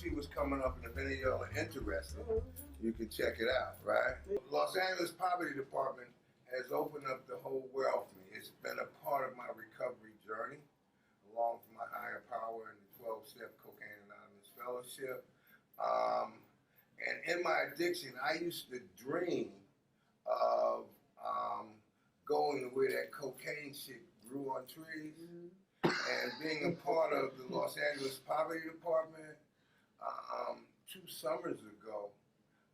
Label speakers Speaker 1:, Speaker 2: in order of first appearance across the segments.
Speaker 1: see what's coming up, and if any of y'all are interested, you can check it out, right? Los Angeles Poverty Department has opened up the whole world for me. It's been a part of my recovery journey, along with my higher power and the 12-step Cocaine Anonymous Fellowship. And in my addiction, I used to dream of going to where that cocaine shit grew on trees. And being a part of the Los Angeles Poverty Department, 2 summers ago,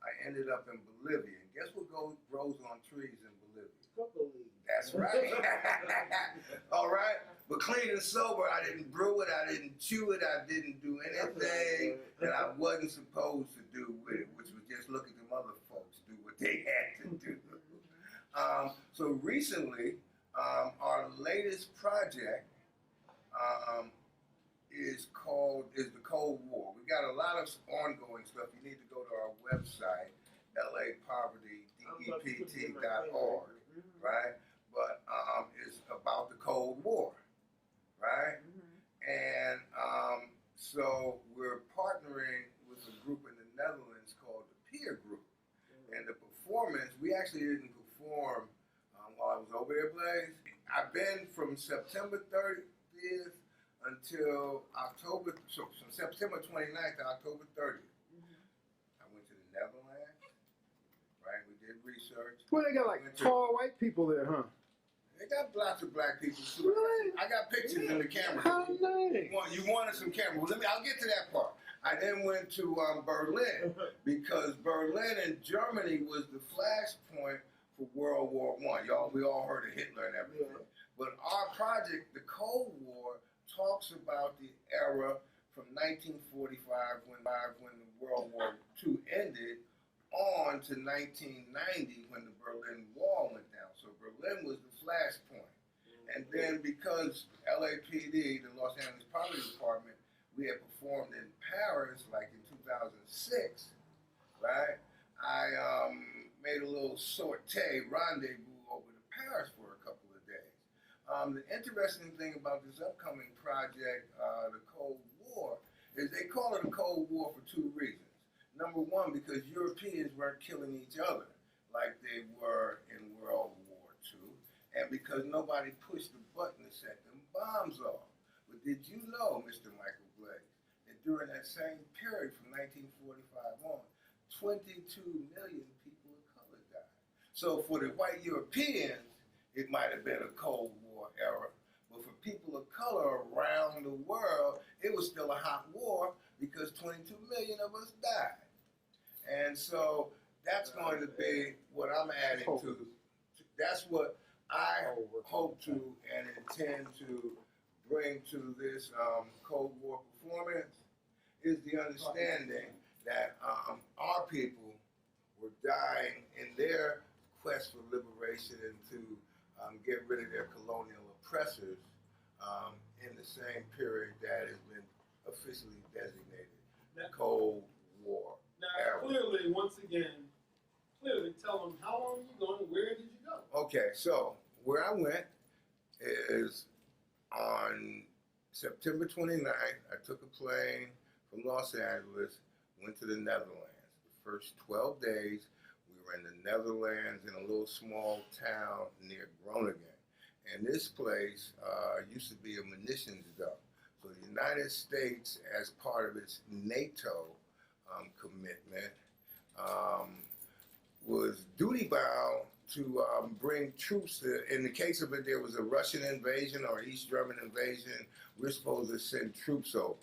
Speaker 1: I ended up in Bolivia. And guess what grows on trees in Bolivia? That's right. All right. But clean and sober, I didn't brew it, I didn't chew it, I didn't do anything that I wasn't supposed to do with it, which was just look at them other folks do what they had to do. So recently, our latest project is the Cold War. We got a lot of ongoing stuff. You need to go to our website, lapovertydept.org, right? But it's about the Cold War, right? And so we're partnering with a group in the Netherlands called the Peer Group. And the performance, we actually didn't perform while I was over there, Blaze. I've been from September 30th until October, so from September 29th to October 30th. I went to the Netherlands, right? We did research.
Speaker 2: Well, they got like tall white people there, huh?
Speaker 1: They got lots of black people too.
Speaker 2: Really?
Speaker 1: I got pictures in the camera.
Speaker 2: How nice.
Speaker 1: You wanted some camera. Well, I'll get to that part. I then went to Berlin because Berlin in Germany was the flashpoint for World War I. We all heard of Hitler and everything. Yeah. But our project, the Cold War, talks about the era from 1945 when the World War II ended on to 1990 when the Berlin Wall went down. So Berlin was the flashpoint. And then because LAPD, the Los Angeles Poverty Department, we had performed in Paris like in 2006, right? I made a little rendezvous over to Paris for a couple of days. The interesting thing about this upcoming project, the Cold War, is they call it a Cold War for 2 reasons. Number one, because Europeans weren't killing each other like they were in World War II, and because nobody pushed the button to set them bombs off. But did you know, Mr. Michael Blaze, that during that same period from 1945 on, 22 million people of color died? So for the white Europeans, it might have been a Cold War era, but for people of color around the world, it was still a hot war because 22 million of us died. And so that's going to be what I'm adding to. That's what I hope to and intend to bring to this Cold War performance, is the understanding that our people were dying in their quest for liberation and to get rid of their colonial oppressors in the same period that has been officially designated the Cold War era.
Speaker 3: Clearly, once again, tell them how long you going and where did you go?
Speaker 1: Okay, so where I went is on September 29th, I took a plane from Los Angeles, went to the Netherlands. The first 12 days, we were in the Netherlands in a little small town near Groningen. And this place used to be a munitions dump. So the United States, as part of its NATO commitment, was duty-bound to bring troops to, in the case of it, there was a Russian invasion or East German invasion, we're supposed to send troops over.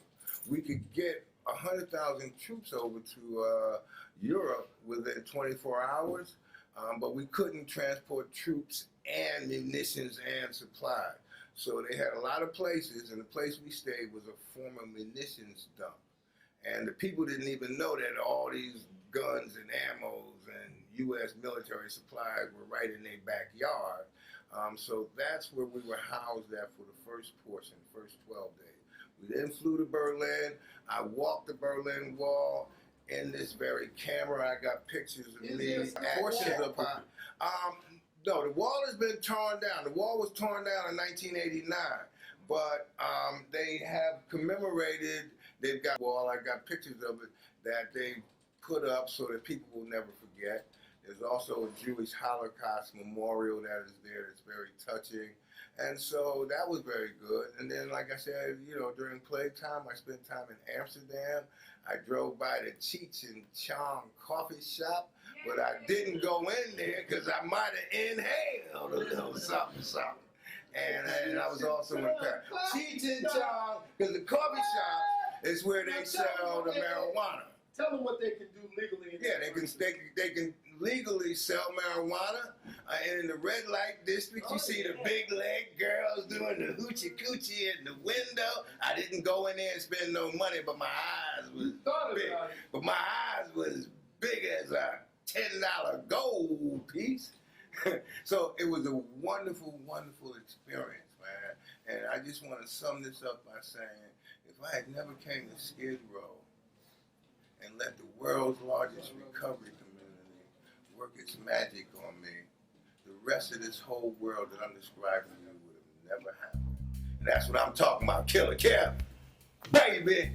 Speaker 1: We could get 100,000 troops over to Europe within 24 hours, but we couldn't transport troops and munitions and supplies. So they had a lot of places, and the place we stayed was a former munitions dump. And the people didn't even know that all these guns and ammos and U.S. military supplies were right in their backyard. So that's where we were housed at for the first portion, first 12 days. We then flew to Berlin. I walked the Berlin Wall. In this very camera, I got pictures of me. Portions of no, the wall has been torn down. The wall was torn down in 1989, but they have commemorated they've got wall. I got pictures of it that they put up so that people will never forget. There's also a Jewish Holocaust memorial that is there that's very touching. And so that was very good. And then, like I said, you know, during playtime, I spent time in Amsterdam. I drove by the Cheech and Chong coffee shop, but I didn't go in there because I might have inhaled a little something. And I was also in Paris. Cheech and Chong, because the coffee shop is where they sell the marijuana.
Speaker 3: Tell them what they can do legally.
Speaker 1: Yeah, they can legally sell marijuana. And in the red light district, you see the big leg girls doing the hoochie coochie in the window. I didn't go in there and spend no money, but my eyes was big. But my eyes was big as a $10 gold piece. So it was a wonderful, wonderful experience, man. And I just want to sum this up by saying, if I had never came to Skid Row and let the world's largest recovery community work its magic on me, the rest of this whole world that I'm describing to you would have never happened. And that's what I'm talking about, Killer Kev, baby.